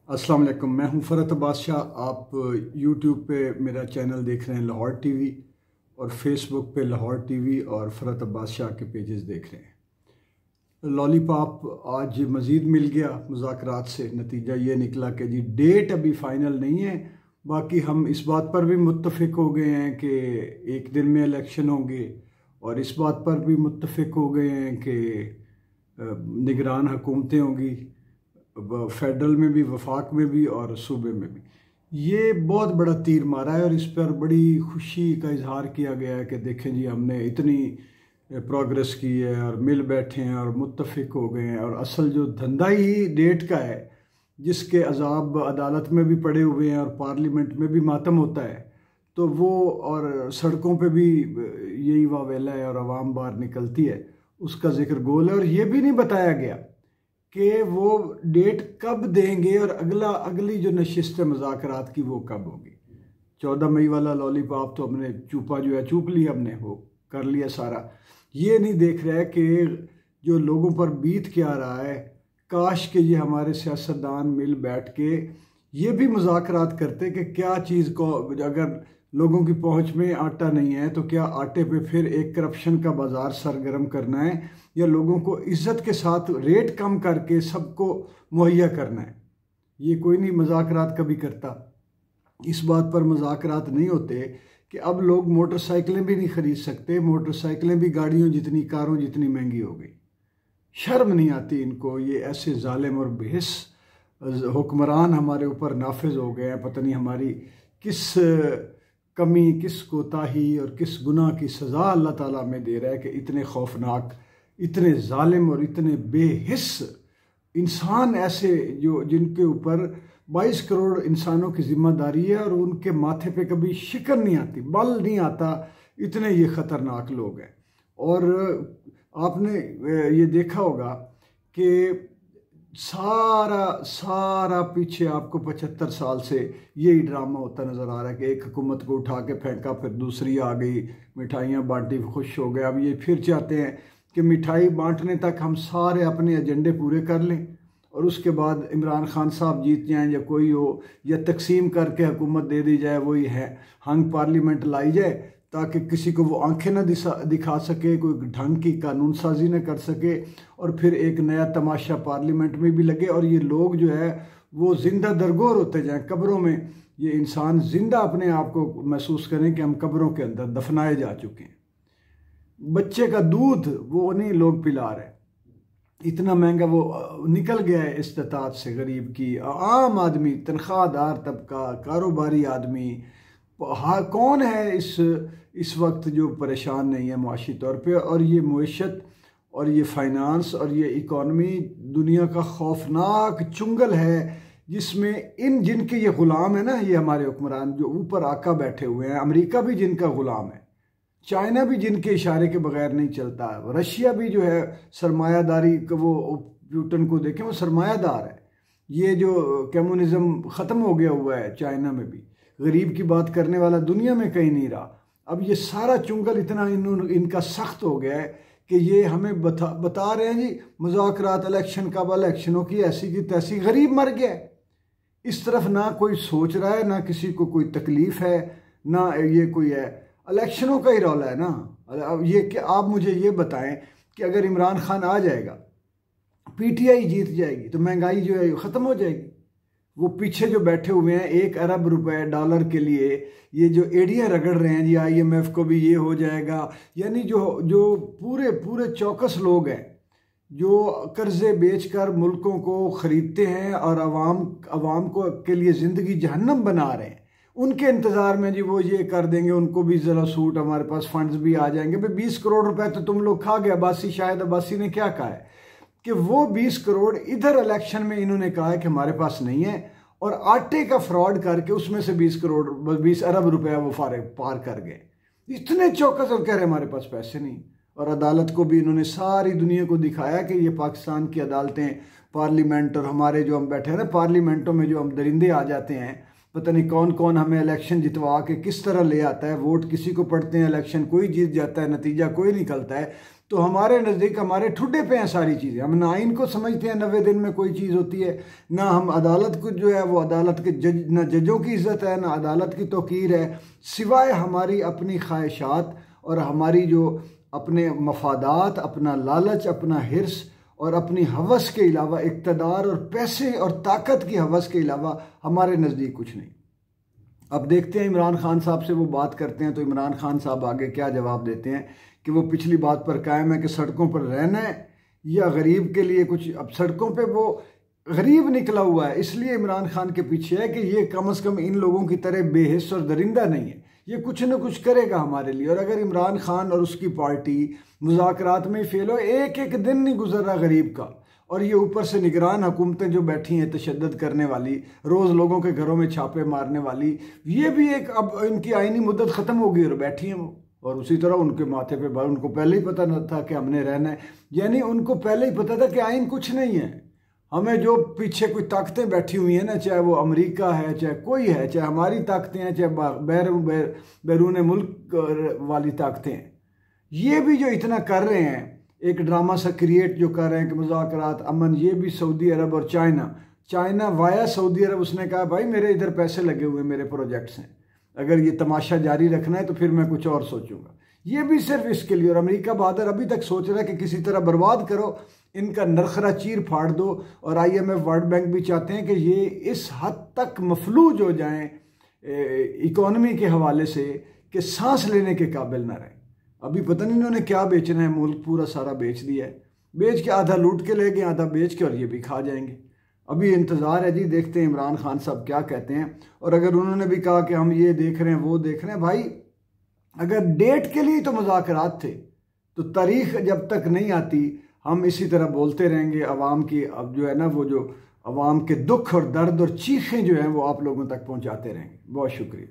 अस्सलाम वालेकुम। मैं हूं फ़रत अब्बास शाह। आप यूट्यूब पे मेरा चैनल देख रहे हैं लाहौर टीवी, और फेसबुक पे लाहौर टीवी और फ़रत अब्बास शाह के पेजेस देख रहे हैं। लॉलीपॉप आज मज़ीद मिल गया मुज़ाकरात से। नतीजा ये निकला कि जी डेट अभी फ़ाइनल नहीं है, बाकी हम इस बात पर भी मुत्तफ़िक हो गए हैं कि एक दिन में इलेक्शन होंगे, और इस बात पर भी मुत्तफ़िक हो गए हैं कि निगरान हुकूमतें होंगी, फेडरल में भी, वफाक में भी और सूबे में भी। ये बहुत बड़ा तीर मारा है और इस पर बड़ी खुशी का इजहार किया गया है कि देखें जी हमने इतनी प्रोग्रेस की है और मिल बैठे हैं और मुत्तफिक हो गए हैं। और असल जो धंधा ही डेट का है, जिसके अजाब अदालत में भी पड़े हुए हैं और पार्लियामेंट में भी मातम होता है, तो वो और सड़कों पे भी यही वावेला है और आवाम बाहर निकलती है, उसका जिक्र गोल है। और ये भी नहीं बताया गया कि वो डेट कब देंगे और अगली जो नशिस्त मुज़ाकरात की वो कब होगी। 14 मई वाला लॉलीपॉप तो हमने चूप लिया, हमने वो कर लिया सारा। ये नहीं देख रहा है कि जो लोगों पर बीत क्या रहा है। काश कि ये हमारे सियासतदान मिल बैठ के ये भी मुज़ाकरात करते कि क्या चीज़ को, अगर लोगों की पहुंच में आटा नहीं है तो क्या आटे पे फिर एक करप्शन का बाजार सरगर्म करना है, या लोगों को इज्जत के साथ रेट कम करके सबको मुहैया करना है। ये कोई नहीं मुज़ाकरात कभी करता। इस बात पर मुज़ाकरात नहीं होते कि अब लोग मोटरसाइकिलें भी नहीं ख़रीद सकते। मोटरसाइकिलें भी गाड़ियों जितनी, कारों जितनी महंगी हो गई। शर्म नहीं आती इनको। ये ऐसे जालिम और बेहिस हुक्मरान हमारे ऊपर नाफिज हो गए हैं। पता नहीं हमारी किस कमी, किस कोताही और किस गुनाह की सज़ा अल्लाह ताला में दे रहा है कि इतने खौफनाक, इतने जालिम और इतने बेहिस इंसान ऐसे, जो जिनके ऊपर 22 करोड़ इंसानों की जिम्मेदारी है और उनके माथे पे कभी शिकन नहीं आती, बल नहीं आता, इतने ये ख़तरनाक लोग हैं। और आपने ये देखा होगा कि सारा पीछे आपको 75 साल से यही ड्रामा होता नज़र आ रहा है कि एक हुकूमत को उठा के फेंका, फिर दूसरी आ गई, मिठाइयाँ बांटी, खुश हो गए। अब ये फिर चाहते हैं कि मिठाई बांटने तक हम सारे अपने एजेंडे पूरे कर लें और उसके बाद इमरान खान साहब जीत जाएं या कोई हो, या तकसीम करके हुकूमत दे दी जाए, वही है हंग पार्लियामेंट लाई जाए ताकि किसी को वो आंखें ना दिखा सके, कोई ढंग की कानून साजी न कर सके, और फिर एक नया तमाशा पार्लियामेंट में भी लगे और ये लोग जो है वो जिंदा दरगोर होते जाएं कब्रों में। ये इंसान जिंदा अपने आप को महसूस करें कि हम कब्रों के अंदर दफनाए जा चुके हैं। बच्चे का दूध वो नहीं लोग पिला रहे, इतना महंगा वो निकल गया है इस्तात से। गरीब की, आम आदमी, तनख्वाहदार तबका, कारोबारी आदमी, हाँ कौन है इस वक्त जो परेशान नहीं है माशी तौर पे। और ये मुईशत और ये फाइनेंस और ये इकॉनमी दुनिया का खौफनाक चुंगल है, जिसमें जिनके ये ग़ुलाम है ना, ये हमारे हुक्मरान जो ऊपर आका बैठे हुए हैं। अमेरिका भी जिनका ग़ुलाम है, चाइना भी जिनके इशारे के बगैर नहीं चलता, रशिया भी जो है सरमायादारी का, वो प्यूटन को देखें वो सरमायादार है। ये जो कम्युनिज्म ख़त्म हो गया हुआ है चाइना में भी, गरीब की बात करने वाला दुनिया में कहीं नहीं रहा। अब ये सारा चुंगल इतना इनका सख्त हो गया है कि ये हमें बता रहे हैं जी मुज़ाकरात, इलेक्शन कब, इलेक्शनों की ऐसी की तैसी। गरीब मर गया है। इस तरफ ना कोई सोच रहा है, ना किसी को कोई तकलीफ है, ना ये कोई है। इलेक्शनों का ही रौला है ना। अब ये कि आप मुझे ये बताएं कि अगर इमरान खान आ जाएगा, पीटीआई जीत जाएगी, तो महंगाई जो है ख़त्म हो जाएगी। वो पीछे जो बैठे हुए हैं 1 अरब रुपए डॉलर के लिए, ये जो एड़ियाँ रगड़ रहे हैं जी IMF को भी ये हो जाएगा, यानी जो पूरे चौकस लोग हैं जो कर्जे बेचकर मुल्कों को ख़रीदते हैं और अवाम को के लिए ज़िंदगी जहन्नम बना रहे हैं, उनके इंतज़ार में जी वो ये कर देंगे, उनको भी ज़रा सूट, हमारे पास फंड्स भी आ जाएंगे। भाई 20 करोड़ रुपए तो तुम लोग खा गए। अब्बासी, शायद अब्बासी ने क्या कहा है कि वो 20 करोड़ इधर इलेक्शन में इन्होंने कहा है कि हमारे पास नहीं है, और आटे का फ्रॉड करके उसमें से 20 अरब रुपया वो पार कर गए। इतने चौकस और कह रहे हमारे पास पैसे नहीं। और अदालत को भी इन्होंने सारी दुनिया को दिखाया कि ये पाकिस्तान की अदालतें, पार्लियामेंट, और हमारे जो हम बैठे हैं ना पार्लियामेंटों में, जो हम दरिंदे आ जाते हैं, पता नहीं कौन कौन हमें इलेक्शन जितवा के किस तरह ले आता है। वोट किसी को पड़ते हैं, इलेक्शन कोई जीत जाता है, नतीजा कोई निकलता है। तो हमारे नज़दीक हमारे ठुड्डे पे हैं सारी चीज़ें। हम ना आइन को समझते हैं 90 दिन में कोई चीज़ होती है, ना हम अदालत को जो है वो अदालत के जज, ना जजों की इज़्ज़त है, ना अदालत की तौक़ीर है, सिवाय हमारी अपनी ख्वाहिशात और हमारी जो अपने मफादात, अपना लालच, अपना हिर्स और अपनी हवस के अलावा, इक़्तिदार और पैसे और ताकत की हवस के अलावा हमारे नज़दीक कुछ नहीं। अब देखते हैं इमरान खान साहब से वो बात करते हैं तो इमरान खान साहब आगे क्या जवाब देते हैं कि वो पिछली बात पर कायम है कि सड़कों पर रहना है या गरीब के लिए कुछ। अब सड़कों पे वो गरीब निकला हुआ है, इसलिए इमरान खान के पीछे है कि ये कम से कम इन लोगों की तरह बेहिस और दरिंदा नहीं है, ये कुछ न कुछ करेगा हमारे लिए। और अगर इमरान खान और उसकी पार्टी मुज़ाकरात में फेल हो, एक एक दिन नहीं गुजर रहा गरीब का, और ये ऊपर से निगरान हुकूमतें जो बैठी हैं तशद्दुद करने वाली, रोज़ लोगों के घरों में छापे मारने वाली, ये भी एक अब इनकी आईनी मुद्दत ख़त्म हो गई और बैठी हैं वो। और उसी तरह उनके माथे पे उनको पहले ही पता न था कि हमने रहना है, यानी उनको पहले ही पता था कि आइन कुछ नहीं है। हमें जो पीछे कोई ताकतें बैठी हुई हैं ना, चाहे वो अमेरिका है, चाहे कोई है, चाहे हमारी ताकतें हैं, चाहे बैरून मुल्क वाली ताकतें हैं, ये भी जो इतना कर रहे हैं, एक ड्रामा सा क्रिएट जो कर रहे हैं कि मुज़ाकरात अमन, ये भी सऊदी अरब और चाइना वाया सऊदी अरब, उसने कहा भाई मेरे इधर पैसे लगे हुए, मेरे प्रोजेक्ट्स हैं, अगर ये तमाशा जारी रखना है तो फिर मैं कुछ और सोचूंगा। ये भी सिर्फ इसके लिए। और अमेरिका बहादुर अभी तक सोच रहा है कि किसी तरह बर्बाद करो, इनका नरखरा चीर फाड़ दो। और IMF वर्ल्ड बैंक भी चाहते हैं कि ये इस हद तक मफलूज हो जाएं इकोनॉमी के हवाले से कि सांस लेने के काबिल ना रहें। अभी पता नहीं इन्होंने क्या बेचना है, मुल्क पूरा सारा बेच दिया है, बेच के आधा लूट के ले गए, आधा बेच के, और ये भी खा जाएंगे। अभी इंतज़ार है जी, देखते हैं इमरान खान साहब क्या कहते हैं। और अगर उन्होंने भी कहा कि हम ये देख रहे हैं वो देख रहे हैं, भाई अगर डेट के लिए तो मुज़ाकरात थे, तो तारीख जब तक नहीं आती हम इसी तरह बोलते रहेंगे। अवाम की अब जो है ना, वो जो अवाम के दुख और दर्द और चीखें जो हैं वो आप लोगों तक पहुँचाते रहेंगे। बहुत शुक्रिया।